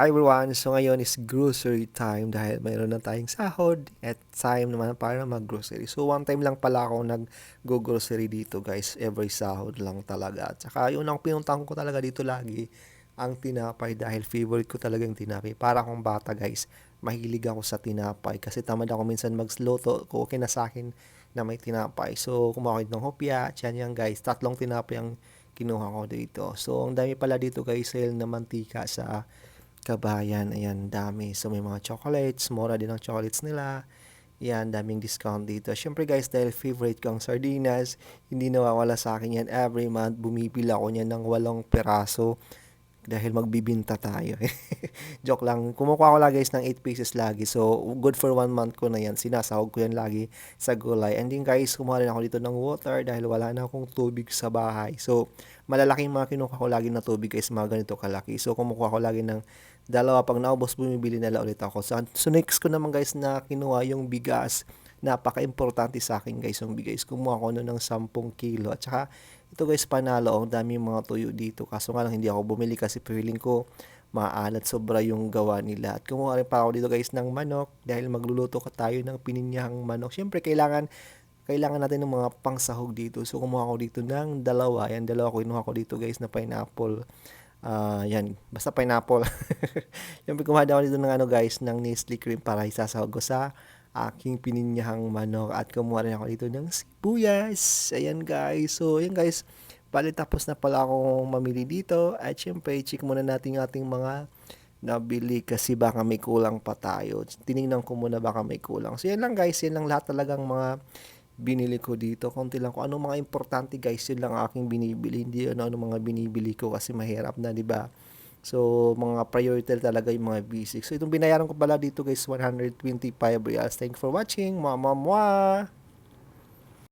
Hi everyone! So ngayon is grocery time dahil mayroon na tayong sahod at time naman para mag-grocery. So one time lang pala ako nag-grocery dito guys, every sahod lang talaga. At saka yun ang pinuntahan ko talaga dito lagi, ang tinapay dahil favorite ko talaga yung tinapay. Para akong bata guys, mahilig ako sa tinapay kasi tamad ako minsan magluto, okay na sa akin na may tinapay. So kumain ng hopya, yan guys, tatlong tinapay ang kinuha ko dito. So ang dami pala dito guys, sale na mantika sa Kabayan, ayan, dami. So, may mga chocolates, mura din ang chocolates nila. Yan, daming discount dito. Siyempre guys, dahil favorite ko ang sardinas, hindi nawawala sa akin yan. Every month, bumibili ako niyan ng 8 peraso dahil magbibinta tayo. Joke lang. Kumukuha ko lagi guys ng 8 pieces lagi. So, good for 1 month ko na yan. Sinasahog ko yan lagi sa gulay. And then guys, kumuha rin ako dito ng water dahil wala na akong tubig sa bahay. So, malalaking mga kinuha ko lagi na tubig guys, mga ganito kalaki. So, kumukuha ko lagi ng dalawa. Pag naubos, bumibili na lang ulit ako. So, next ko naman guys na kinuha yung bigas. Napaka-importante sa akin guys yung bigas. Kumuha ko nun ng 10 kilo. At saka, ito guys, panalo. Ang dami mga tuyo dito. Kaso nga lang, hindi ako bumili kasi feeling ko maalat sobra yung gawa nila. At kumuha rin pa ako dito guys ng manok dahil magluluto ka tayo ng pininyahang manok. Siyempre, kailangan natin ng mga pangsahog dito. So, kumuha ko dito ng dalawa. Yan, dalawa ko kinuha ko dito guys na pineapple. Yan, basta pineapple. Siyempre, kumuha ako dito ng ano guys, ng Nestle cream para isasahog ko sa aking pininyahang manok. At kumuha rin ako dito ng sibuyas. Ayan guys. So, ayan guys. Bali, tapos na pala akong mamili dito. At syempre, check muna natin ating mga nabili kasi baka may kulang pa tayo. Tinignan ko muna baka may kulang. So, yan lang guys. Yan lang lahat talagang mga binili ko dito. Konti lang kung ano mga importante guys. Yun lang aking binibili. Hindi ano mga binibili ko kasi mahirap na, di ba? So, mga priority talaga yung mga basics. So, itong binayaran ko pala dito guys, 125 reals. Thank you for watching. Mama.